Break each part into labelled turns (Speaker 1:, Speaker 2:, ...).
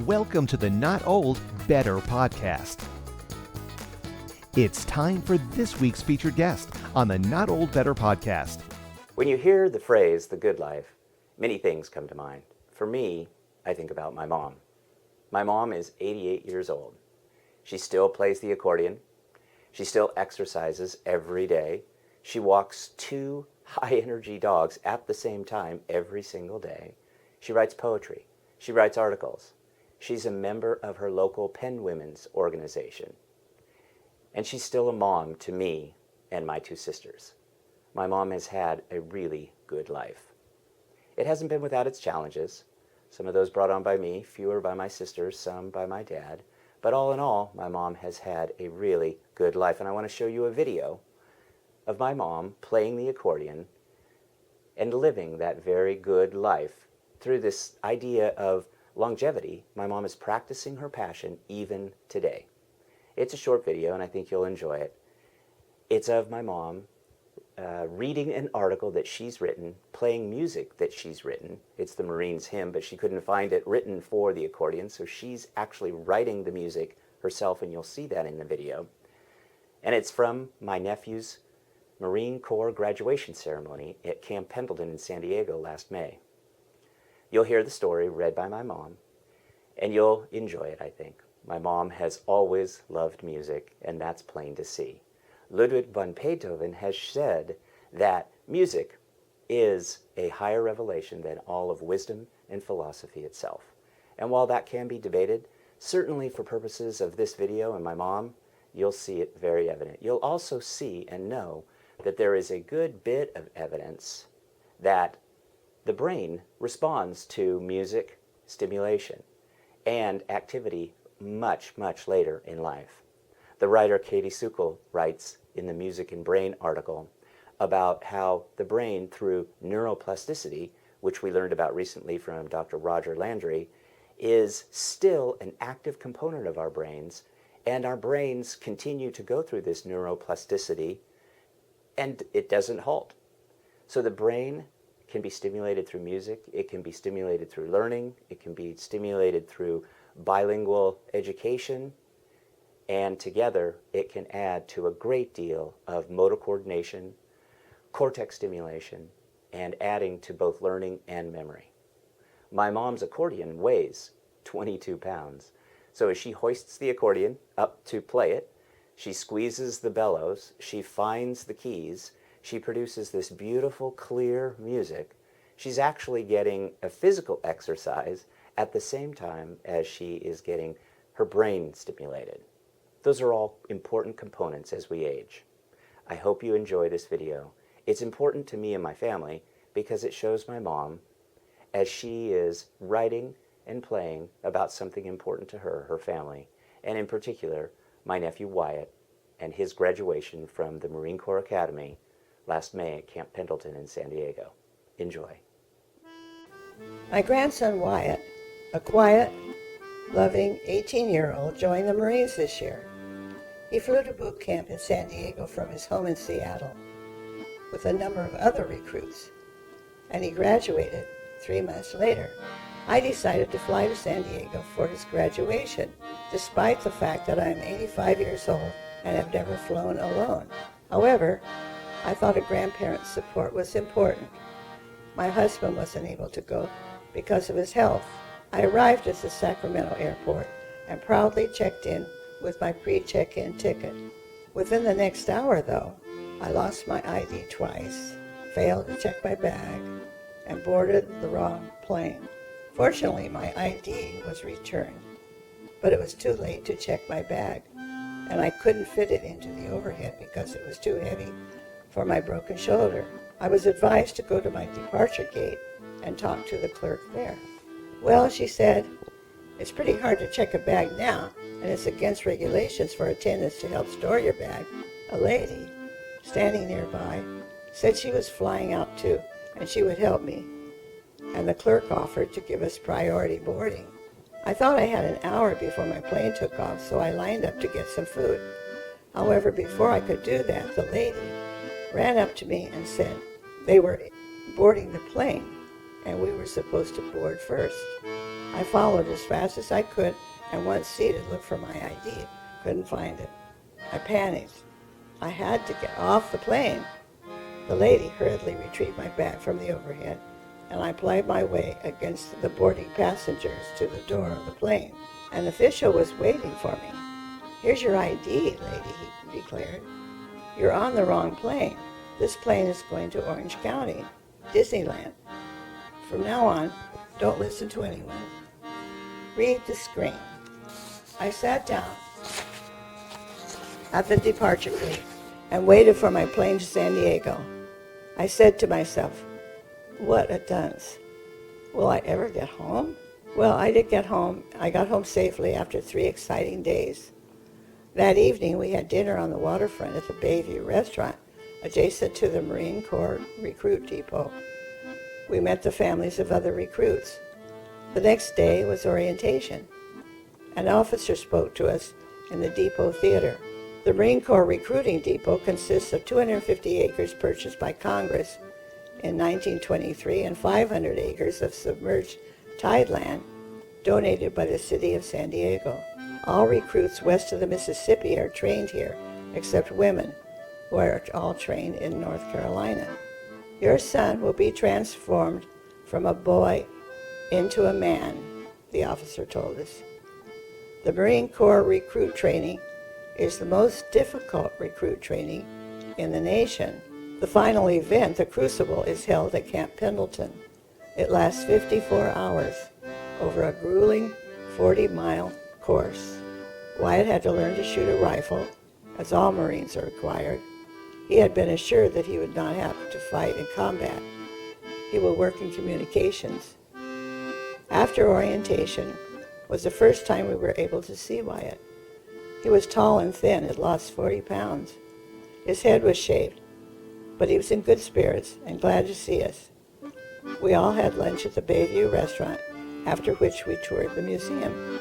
Speaker 1: Welcome to the Not Old, Better podcast. It's time for this week's featured guest on the Not Old, Better podcast.
Speaker 2: When you hear the phrase, the good life, many things come to mind. For me, I think about my mom. My mom is 88 years old. She still plays the accordion. She still exercises every day. She walks 2 high-energy dogs at the same time every single day. She writes poetry. She writes articles. She's a member of her local Penn Women's organization. And she's still a mom to me and my 2 sisters. My mom has had a really good life. It hasn't been without its challenges. Some of those brought on by me, fewer by my sisters, some by my dad. But all in all, my mom has had a really good life. And I want to show you a video of my mom playing the accordion and living that very good life. Through this idea of longevity, my mom is practicing her passion even today. It's a short video, and I think you'll enjoy it. It's of my mom reading an article that she's written, playing music that she's written. It's the Marines hymn, but she couldn't find it written for the accordion, so she's actually writing the music herself, and you'll see that in the video. And it's from my nephew's Marine Corps graduation ceremony at Camp Pendelton in San Diego last May. You'll hear the story read by my mom, and you'll enjoy it, I think. My mom has always loved music, and that's plain to see. Ludwig van Beethoven has said that music is a higher revelation than all of wisdom and philosophy itself. And while that can be debated, certainly for purposes of this video and my mom, you'll see it very evident. You'll also see and know that there is a good bit of evidence that the brain responds to music stimulation and activity much, much later in life. The writer Katie Sukol writes in the Music and Brain article about how the brain, through neuroplasticity, which we learned about recently from Dr. Roger Landry, is still an active component of our brains, and our brains continue to go through this neuroplasticity, and it doesn't halt. So the brain can be stimulated through music, it can be stimulated through learning, it can be stimulated through bilingual education, and together it can add to a great deal of motor coordination, cortex stimulation, and adding to both learning and memory. My mom's accordion weighs 22 pounds, so as she hoists the accordion up to play it, she squeezes the bellows, she finds the keys, she produces this beautiful, clear music. She's actually getting a physical exercise at the same time as she is getting her brain stimulated. Those are all important components as we age. I hope you enjoy this video. It's important to me and my family because it shows my mom as she is writing and playing about something important to her, her family, and in particular, my nephew Wyatt and his graduation from the Marine Corps Academy last May at Camp Pendelton in San Diego. Enjoy.
Speaker 3: My grandson Wyatt, a quiet, loving 18-year-old, joined the Marines this year. He flew to boot camp in San Diego from his home in Seattle with a number of other recruits, and he graduated 3 months later. I decided to fly to San Diego for his graduation, despite the fact that I am 85 years old and have never flown alone. However, I thought a grandparent's support was important. My husband wasn't able to go because of his health. I arrived at the Sacramento airport and proudly checked in with my pre-check-in ticket. Within the next hour, though, I lost my ID twice, failed to check my bag, and boarded the wrong plane. Fortunately, my ID was returned, but it was too late to check my bag, and I couldn't fit it into the overhead because it was too heavy for my broken shoulder. I was advised to go to my departure gate and talk to the clerk there. Well, she said, it's pretty hard to check a bag now, and it's against regulations for attendants to help store your bag. A lady standing nearby said she was flying out too, and she would help me, and the clerk offered to give us priority boarding. I thought I had an hour before my plane took off, so I lined up to get some food. However, before I could do that, the lady ran up to me and said they were boarding the plane and we were supposed to board first. I followed as fast as I could, and once seated, looked for my ID. Couldn't find it. I panicked. I had to get off the plane. The lady hurriedly retrieved my bag from the overhead, and I plied my way against the boarding passengers to the door of the plane. An official was waiting for me. "Here's your ID, lady," he declared. "You're on the wrong plane. This plane is going to Orange County, Disneyland. From now on, don't listen to anyone. Read the screen." I sat down at the departure gate and waited for my plane to San Diego. I said to myself, what a dunce. Will I ever get home? Well, I did get home. I got home safely after 3 exciting days. That evening, we had dinner on the waterfront at the Bayview restaurant, adjacent to the Marine Corps Recruit Depot. We met the families of other recruits. The next day was orientation. An officer spoke to us in the depot theater. The Marine Corps Recruiting Depot consists of 250 acres purchased by Congress in 1923 and 500 acres of submerged tideland donated by the city of San Diego. All recruits west of the Mississippi are trained here, except women, who are all trained in North Carolina. Your son will be transformed from a boy into a man, the officer told us. The Marine Corps recruit training is the most difficult recruit training in the nation. The final event, the Crucible, is held at Camp Pendelton. It lasts 54 hours over a grueling 40-mile course. Wyatt had to learn to shoot a rifle, as all Marines are required. He had been assured that he would not have to fight in combat. He will work in communications. After orientation was the first time we were able to see Wyatt. He was tall and thin, had lost 40 pounds. His head was shaved, but he was in good spirits and glad to see us. We all had lunch at the Bayview restaurant, after which we toured the museum.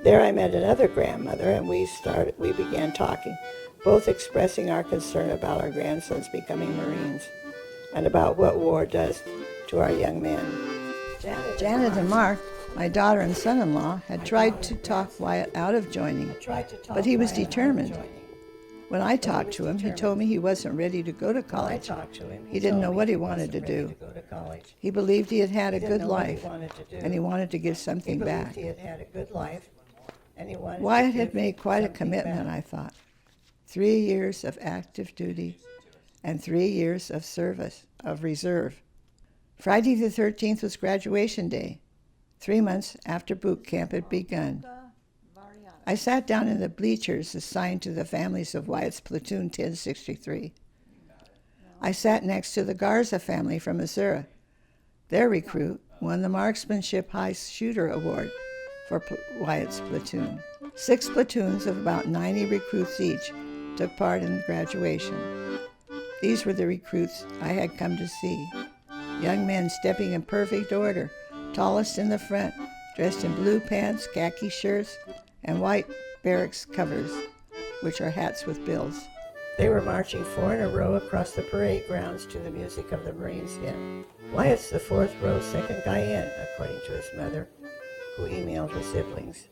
Speaker 3: There I met another grandmother, and we began talking, both expressing our concern about our grandsons becoming Marines and about what war does to our young men. Janet and Mark, my daughter and son-in-law, had tried to talk Wyatt out of joining, but he was determined. When I talked to him, he told me he wasn't ready to go to college. He didn't know what he wanted to do. He believed he had had a good life, and he wanted to give something back. Wyatt had made quite a commitment, I thought. 3 years of active duty and 3 years of service, of reserve. Friday the 13th was graduation day, 3 months after boot camp had begun. I sat down in the bleachers assigned to the families of Wyatt's platoon 1063. I sat next to the Garza family from Missouri. Their recruit won the Marksmanship High Shooter Award for Wyatt's platoon. 6 platoons of about 90 recruits each took part in graduation. These were the recruits I had come to see. Young men stepping in perfect order, tallest in the front, dressed in blue pants, khaki shirts, and white barracks covers, which are hats with bills. They were marching 4 in a row across the parade grounds to the music of the Marines hymn. Wyatt's the 4th row, second guy in, according to his mother, who emailed her siblings.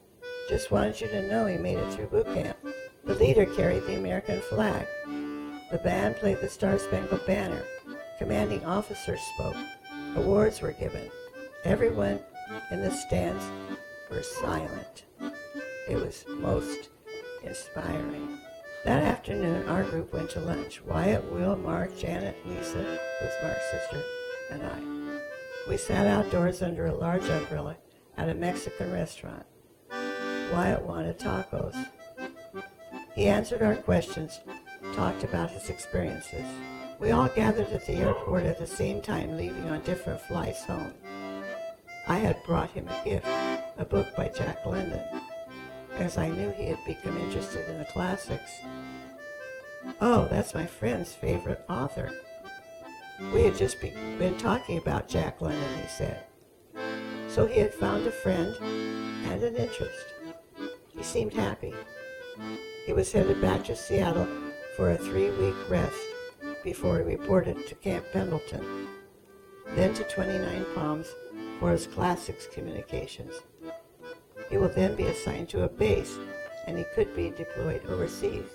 Speaker 3: Just wanted you to know he made it through boot camp. The leader carried the American flag. The band played the Star-Spangled Banner. Commanding officers spoke. Awards were given. Everyone in the stands were silent. It was most inspiring. That afternoon, our group went to lunch. Wyatt, Will, Mark, Janet, Lisa, who's Mark's sister, and I. We sat outdoors under a large umbrella at a Mexican restaurant. Wyatt wanted tacos. He answered our questions, talked about his experiences. We all gathered at the airport at the same time, leaving on different flights home. I had brought him a gift, a book by Jack London, as I knew he had become interested in the classics. Oh, that's my friend's favorite author. We had just been talking about Jack London, he said. So he had found a friend and an interest. He seemed happy. He was headed back to Seattle for a 3-week rest before he reported to Camp Pendelton. then to 29 Palms for his classics communications. He will then be assigned to a base, and he could be deployed overseas.